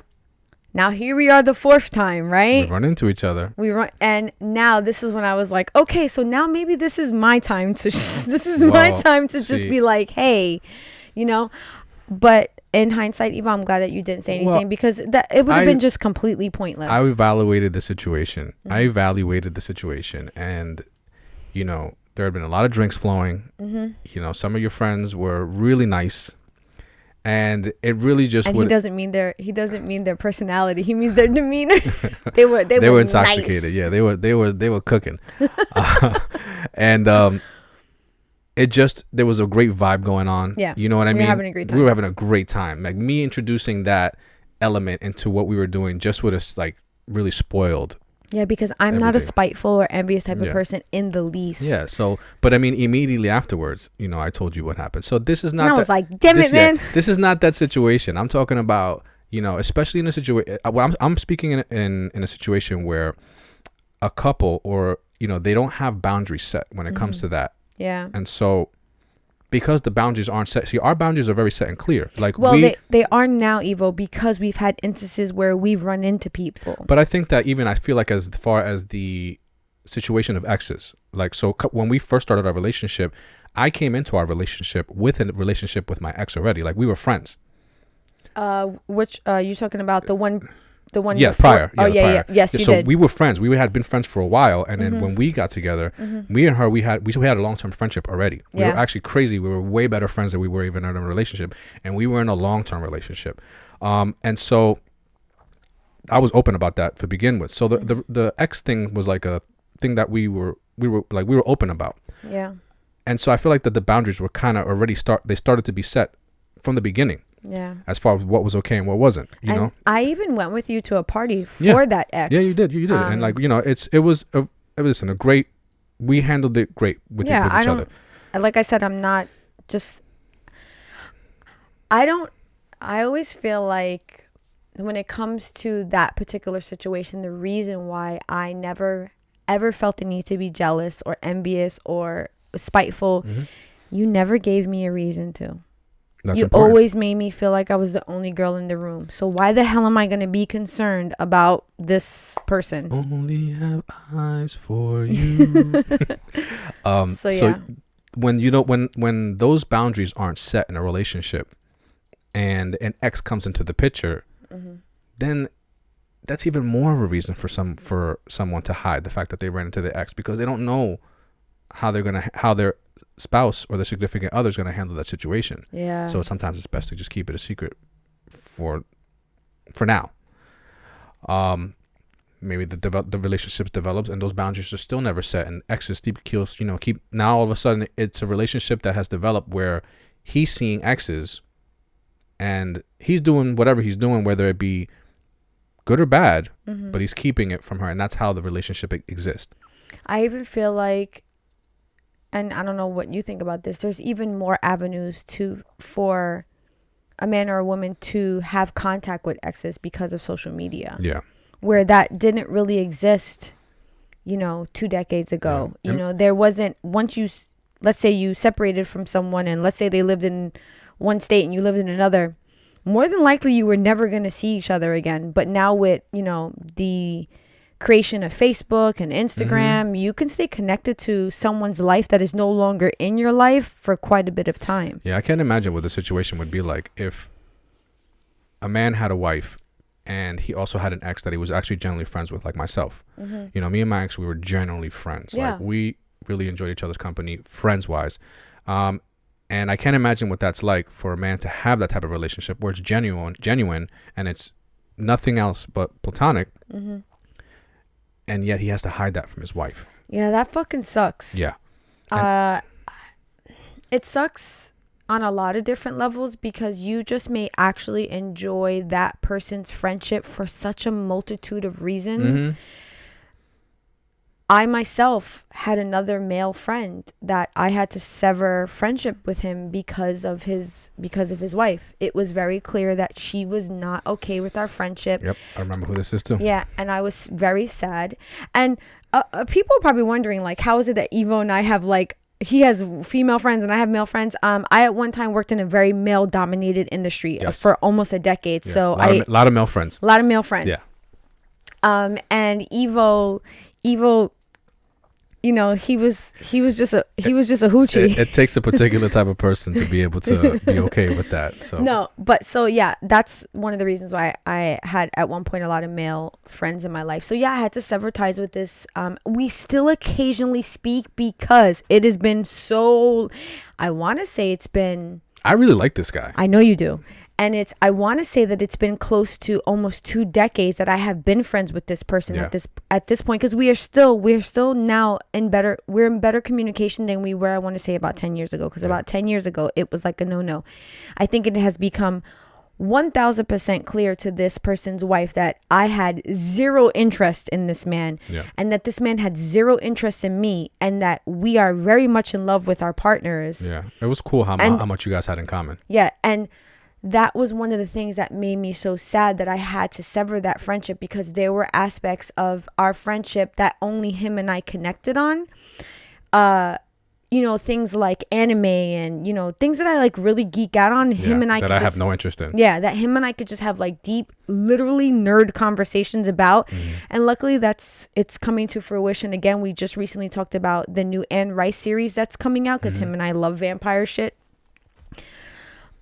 now here we are the fourth time, right? We run into each other. And now this is when I was like, okay, so now maybe this is my time to just be like, hey, you know. But in hindsight, Eva, I'm glad that you didn't say anything, because that it would have been just completely pointless. I evaluated the situation. And you know, there had been a lot of drinks flowing. You know, some of your friends were really nice. And it really just he doesn't mean their personality. He means their demeanor. they were intoxicated. Nice. Yeah, they were cooking. And there was a great vibe going on. Yeah, you know what I mean. We were having a great time. Like, me introducing that element into what we were doing just would have like really spoiled. Yeah, because I'm not a spiteful or envious type of person in the least. Yeah, so, but I mean, immediately afterwards, you know, I told you what happened. So this is not. And I was like, damn it, man. This is not that situation. I'm talking about, you know, especially in a situation. I'm speaking in a situation where a couple, or, you know, they don't have boundaries set when it comes to that. Yeah. And so, because the boundaries aren't set, see, our boundaries are very set and clear. Like, well, they are now, Evo, because we've had instances where we've run into people. But I think that I feel like as far as the situation of exes, like, so when we first started our relationship, I came into our relationship with a relationship with my ex already. Like, we were friends. Which you talking about the one? Yeah, prior. Yeah, prior. Yes, you so did. We were friends. We had been friends for a while, and then when we got together, me and her, we had a long-term friendship already. We were actually crazy. We were way better friends than we were even in a relationship, and we were in a long-term relationship. And so I was open about that to begin with. So the ex thing was like a thing that we were open about. Yeah. And so I feel like that the boundaries were kind of already started to be set from the beginning. Yeah. As far as what was okay and what wasn't, you know. I even went with you to a party for that ex. Yeah, you did. And like, you know, it was a great. We handled it great with each other. Like I said, I'm not just. I always feel like when it comes to that particular situation, the reason why I never ever felt the need to be jealous or envious or spiteful, you never gave me a reason to. You always made me feel like I was the only girl in the room. So why the hell am I going to be concerned about this person? Only have eyes for you. So when those boundaries aren't set in a relationship, and an ex comes into the picture, then that's even more of a reason for someone to hide the fact that they ran into the ex, because they don't know how their spouse or their significant other is gonna handle that situation. Yeah. So sometimes it's best to just keep it a secret for now. Maybe the relationships develops and those boundaries are still never set, and exes keep now all of a sudden it's a relationship that has developed where he's seeing exes and he's doing whatever he's doing, whether it be good or bad, but he's keeping it from her, and that's how the relationship exists. I even feel like, and I don't know what you think about this, there's even more avenues for a man or a woman to have contact with exes because of social media. Yeah. Where that didn't really exist, 2 decades ago. Yeah. There wasn't, let's say you separated from someone and let's say they lived in one state and you lived in another, more than likely you were never going to see each other again. But now with, the creation of Facebook and Instagram, you can stay connected to someone's life that is no longer in your life for quite a bit of time. Yeah, I can't imagine what the situation would be like if a man had a wife and he also had an ex that he was actually genuinely friends with, like myself. Me and my ex, we were genuinely friends. Yeah. Like, we really enjoyed each other's company, friends-wise. And I can't imagine what that's like for a man to have that type of relationship where it's genuine, and it's nothing else but platonic. And yet he has to hide that from his wife. Yeah, that fucking sucks. Yeah. It sucks on a lot of different levels because you just may actually enjoy that person's friendship for such a multitude of reasons. I myself had another male friend that I had to sever friendship with him because of his wife. It was very clear that she was not okay with our friendship. Yep, I remember who this is too. Yeah, and I was very sad. And people are probably wondering, like, how is it that Evo and I have, like, he has female friends and I have male friends. I at one time worked in a very male dominated industry for almost a decade. Yeah. So a lot of male friends. A lot of male friends. Yeah. And Evo, he was just a hoochie. It takes a particular type of person to be able to be okay with that. So no, but so yeah, that's one of the reasons why I had at one point a lot of male friends in my life. So yeah, I had to sever ties with this. We still occasionally speak because it has been so. I want to say it's been. I really like this guy. I know you do. And I want to say that it's been close to almost 2 decades that I have been friends with this person at this point, because we're still now in better communication than we were, I want to say, about 10 years ago, because about 10 years ago it was like a no. I think it has become 1000% clear to this person's wife that I had zero interest in this man, and that this man had zero interest in me, and that we are very much in love with our partners. Yeah, it was cool how much you guys had in common. Yeah, and that was one of the things that made me so sad that I had to sever that friendship, because there were aspects of our friendship that only him and I connected on. Things like anime and, things that I like really geek out on. Him and I that I have no interest in. Yeah, that him and I could just have like deep, literally nerd conversations about. And luckily it's coming to fruition. Again, we just recently talked about the new Anne Rice series that's coming out, because him and I love vampire shit.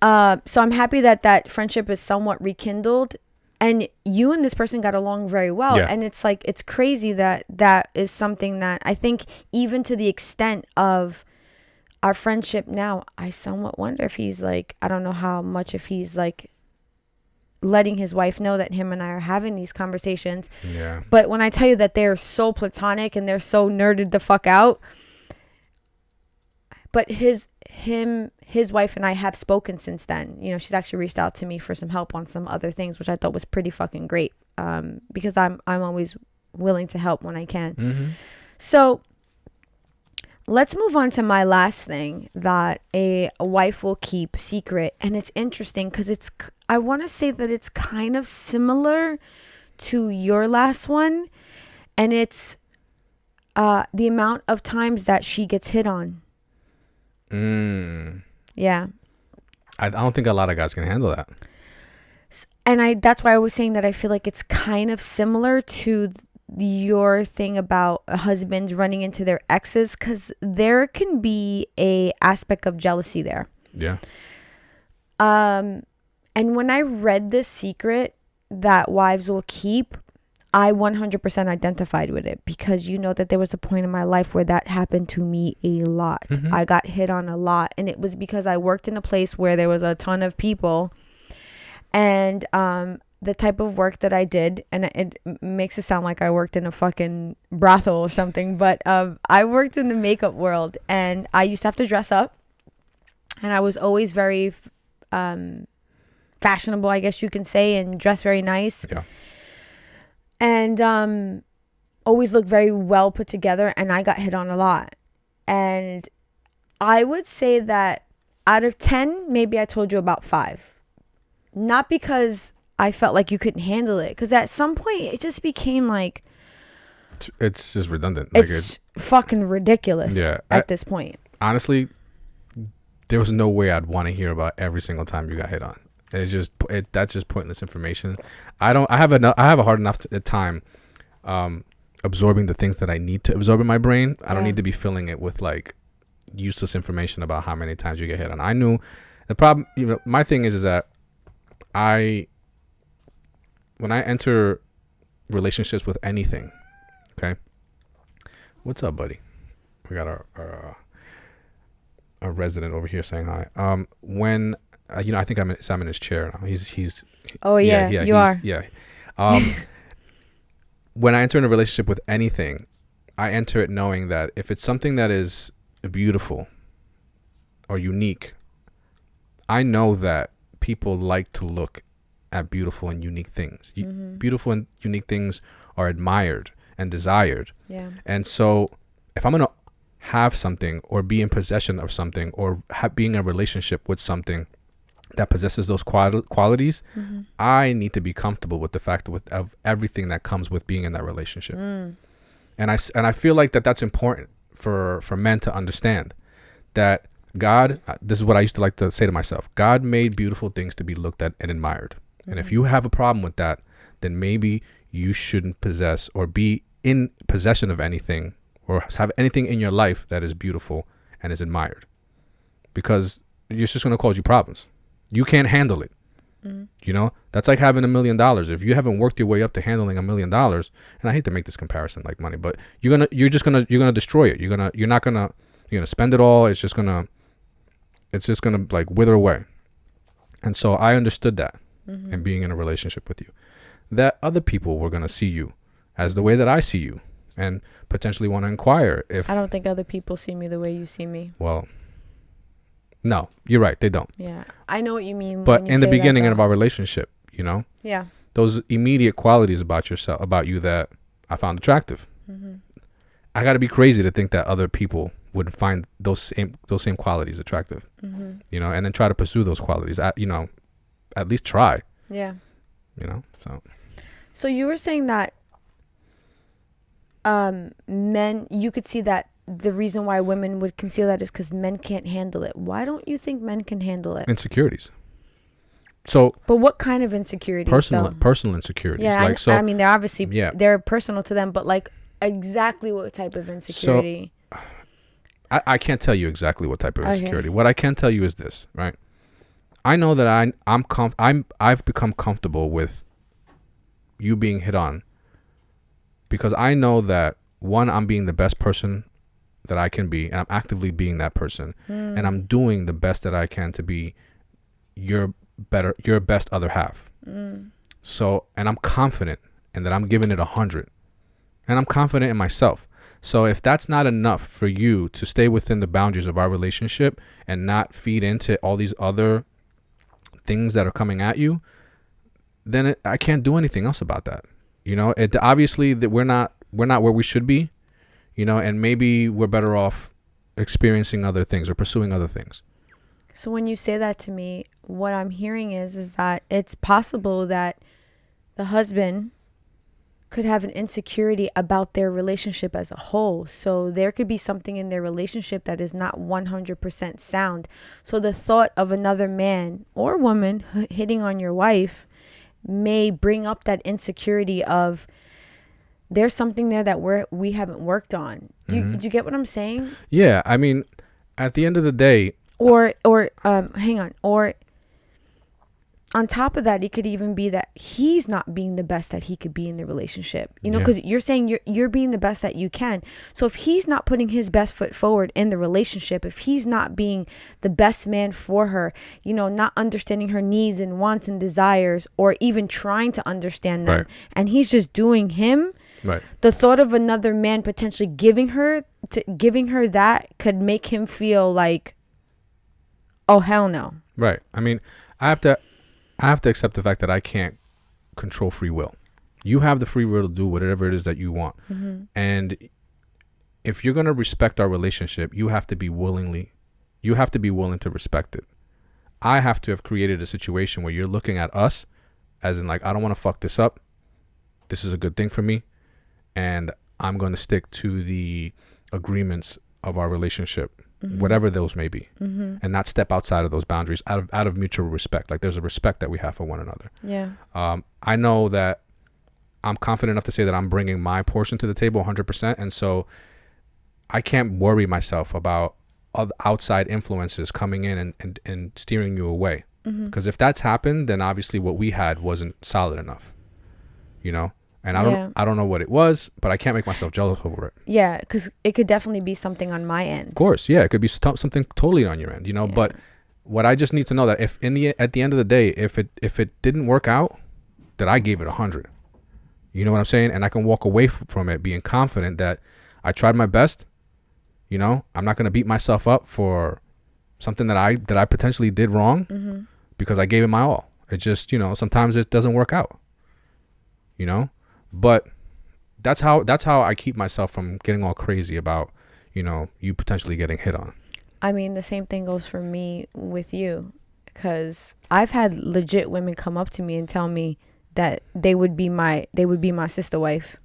So I'm happy that friendship is somewhat rekindled, and you and this person got along very well. Yeah. And it's like, it's crazy that is something that I think, even to the extent of our friendship now, I somewhat wonder if he's like, I don't know how much, if he's like letting his wife know that him and I are having these conversations. Yeah. But when I tell you that they're so platonic and they're so nerded the fuck out, but his wife and I have spoken since then. She's actually reached out to me for some help on some other things, which I thought was pretty fucking great. Because I'm always willing to help when I can. So let's move on to my last thing that a wife will keep secret. And it's interesting because I want to say that it's kind of similar to your last one. And it's the amount of times that she gets hit on. Yeah. I don't think a lot of guys can handle that. And that's why I was saying that I feel like it's kind of similar to your thing about husbands running into their exes, because there can be a aspect of jealousy there. Yeah. And when I read this secret that wives will keep, I 100% identified with it, because you know that there was a point in my life where that happened to me a lot. I got hit on a lot, and it was because I worked in a place where there was a ton of people, and the type of work that I did, and it makes it sound like I worked in a fucking brothel or something, but I worked in the makeup world, and I used to have to dress up, and I was always very fashionable, I guess you can say, and dress very nice. Yeah. And always looked very well put together, and I got hit on a lot. And I would say that out of 10, maybe I told you about 5. Not because I felt like you couldn't handle it, because at some point it just became like, it's just redundant. Like it's fucking ridiculous. At this point, honestly, there was no way I'd want to hear about every single time you got hit on. It's just that's just pointless information. I have a hard enough time absorbing the things that I need to absorb in my brain. I don't need to be filling it with like useless information about how many times you get hit on. I knew the problem. My thing is that when I enter relationships with anything, okay. What's up, buddy? We got our resident over here saying hi. When I think I'm in his chair now. He's. Oh yeah, you are. Yeah. When I enter in a relationship with anything, I enter it knowing that if it's something that is beautiful or unique, I know that people like to look at beautiful and unique things. Beautiful and unique things are admired and desired. Yeah. And so if I'm going to have something or be in possession of something or being in a relationship with something that possesses those qualities, I need to be comfortable with the fact of everything that comes with being in that relationship. And I feel like that's important for men to understand that God, this is what I used to like to say to myself, God made beautiful things to be looked at and admired. And if you have a problem with that, then maybe you shouldn't possess or be in possession of anything or have anything in your life that is beautiful and is admired, because it's just going to cause you problems. You can't handle it. That's like having $1 million. If you haven't worked your way up to handling $1 million, and I hate to make this comparison like money, but you're gonna destroy it. You're gonna spend it all. It's just gonna like wither away. And so I understood that in being in a relationship with you, that other people were gonna see you as the way that I see you, and potentially want to inquire if. I don't think other people see me the way you see me. Well. No, you're right. They don't. Yeah, I know what you mean. But in the beginning of our relationship, yeah, those immediate qualities about you that I found attractive. I got to be crazy to think that other people would find those same qualities attractive. And then try to pursue those qualities. At least try. Yeah. So you were saying that men, you could see that the reason why women would conceal that is because men can't handle it. Why don't you think men can handle it? Insecurities. So, but what kind of insecurities? Personal insecurities. Yeah, I mean, they're obviously they're personal to them, but like exactly what type of insecurity? So, I can't tell you exactly what type of insecurity. What I can tell you is this, right? I know that I've become comfortable with you being hit on because I know that, one, I'm being the best person that I can be, and I'm actively being that person, and I'm doing the best that I can to be your best other half. So, and I'm confident in that I'm giving it 100, and I'm confident in myself. So if that's not enough for you to stay within the boundaries of our relationship and not feed into all these other things that are coming at you, then I can't do anything else about that. It obviously that we're not where we should be. And maybe we're better off experiencing other things or pursuing other things. So when you say that to me, what I'm hearing is that it's possible that the husband could have an insecurity about their relationship as a whole. So there could be something in their relationship that is not 100% sound. So the thought of another man or woman hitting on your wife may bring up that insecurity of, there's something there that we haven't worked on. Do you get what I'm saying? Yeah, I mean, at the end of the day, or hang on, or on top of that, it could even be that he's not being the best that he could be in the relationship, you know, Yeah. because you're saying you're being the best that you can. So if he's not putting his best foot forward in the relationship, if he's not being the best man for her, you know, not understanding her needs and wants and desires, or even trying to understand them, Right. and he's just doing him, Right. the thought of another man potentially giving her that could make him feel like, oh hell no. Right. I mean, I have to accept the fact that I can't control free will. You have the free will to do whatever it is that you want. Mm-hmm. And if you're going to respect our relationship, you have to be willing to respect it. I have to have created a situation where you're looking at us as in like, I don't want to fuck this up. This is a good thing for me. And I'm going to stick to the agreements of our relationship, whatever those may be, and not step outside of those boundaries out of mutual respect. Like there's a respect that we have for one another. Yeah. I know that I'm confident enough to say that I'm bringing my portion to the table 100%. And so I can't worry myself about outside influences coming in and steering you away. Because if that's happened, then obviously what we had wasn't solid enough, you know? And I don't know what it was, but I can't make myself jealous over it. Yeah, because it could definitely be something on my end. Of course, yeah, it could be something totally on your end, you know. Yeah. But what I just need to know that if at the end of the day, if it didn't work out, that I gave it 100. You know what I'm saying? And I can walk away from it being confident that I tried my best. You know, I'm not gonna beat myself up for something that I potentially did wrong because I gave it my all. It just, you know, sometimes it doesn't work out. You know. But that's how I keep myself from getting all crazy about, you know, you potentially getting hit on. I mean, the same thing goes for me with you, because I've had legit women come up to me and tell me that they would be my sister wife.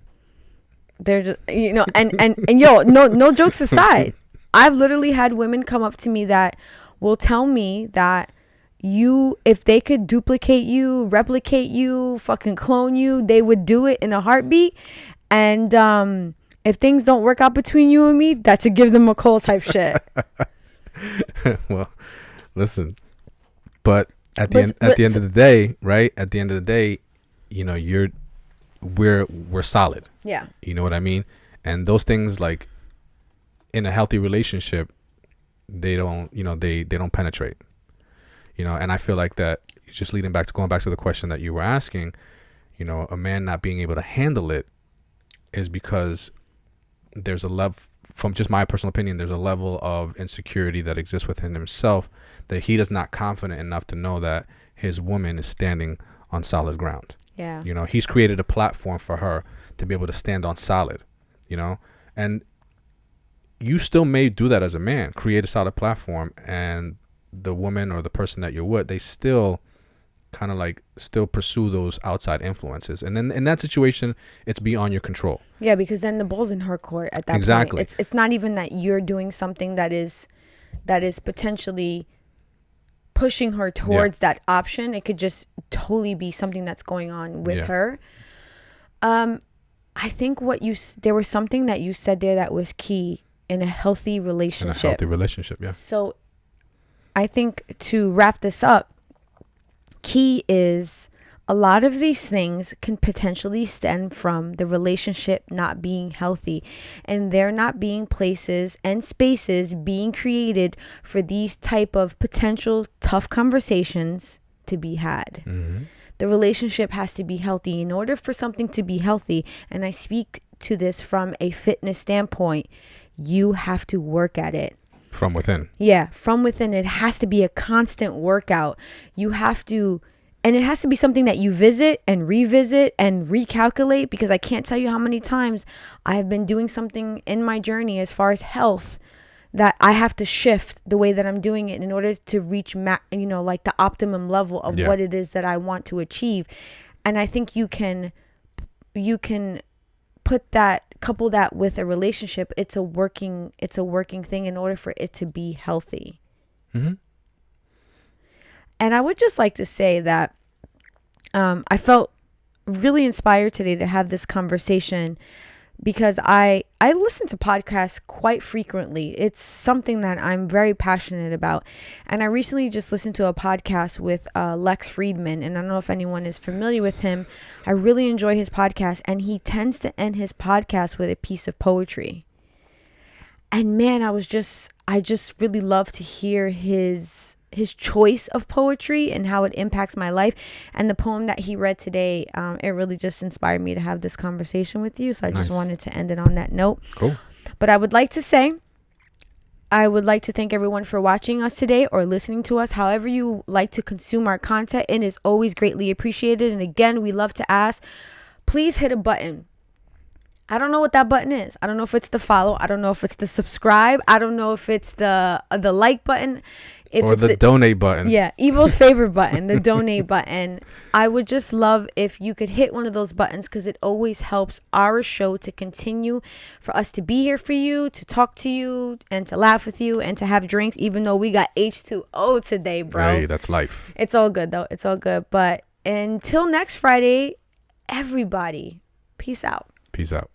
They're just, you know, and yo, no jokes aside, I've literally had women come up to me that will tell me that if they could duplicate you, replicate you, fucking clone you, they would do it in a heartbeat. And if things don't work out between you and me, that's a give them a call type shit. Well, listen, but at the end of the day, right? At the end of the day, you know, we're solid. Yeah. You know what I mean? And those things, like in a healthy relationship, they don't penetrate. You know, and I feel like that, just going back to the question that you were asking, you know, a man not being able to handle it is because there's a level, from just my personal opinion, there's a level of insecurity that exists within himself that he is not confident enough to know that his woman is standing on solid ground. Yeah. You know, he's created a platform for her to be able to stand on solid, you know, and you still may do that as a man, create a solid platform, and the woman or the person that you're with, they still kind of like still pursue those outside influences, and then in that situation it's beyond your control. Yeah, because then the ball's in her court at that exactly point. It's not even that you're doing something that is potentially pushing her towards that option. It could just totally be something that's going on with her. I think there was something that you said there that was key in a healthy relationship. Yeah. So I think to wrap this up, key is a lot of these things can potentially stem from the relationship not being healthy, and there not being places and spaces being created for these type of potential tough conversations to be had. The relationship has to be healthy. In order for something to be healthy, and I speak to this from a fitness standpoint, you have to work at it. From within. Yeah, from within. It has to be a constant workout. You have to, and it has to be something that you visit and revisit and recalculate, because I can't tell you how many times I have been doing something in my journey as far as health that I have to shift the way that I'm doing it in order to reach, like the optimum level of what it is that I want to achieve. And I think you can couple that with a relationship. It's a working thing in order for it to be healthy. And I would just like to say that I felt really inspired today to have this conversation, because I listen to podcasts quite frequently. It's something that I'm very passionate about. And I recently just listened to a podcast with Lex Friedman, and I don't know if anyone is familiar with him. I really enjoy his podcast, and he tends to end his podcast with a piece of poetry. And man, I just really love to hear his choice of poetry and how it impacts my life. And the poem that he read today, it really just inspired me to have this conversation with you. So I just wanted to end it on that note. Cool. But I would like to thank everyone for watching us today or listening to us. However you like to consume our content, it is always greatly appreciated. And again, we love to ask, please hit a button. I don't know what that button is. I don't know if it's the follow. I don't know if it's the subscribe. I don't know if it's the like button. Or it's the donate button. Yeah, Evil's favorite button, the donate button. I would just love if you could hit one of those buttons, because it always helps our show to continue, for us to be here for you, to talk to you, and to laugh with you, and to have drinks, even though we got H2O today, bro. Hey, that's life. It's all good, though. It's all good. But until next Friday, everybody, peace out. Peace out.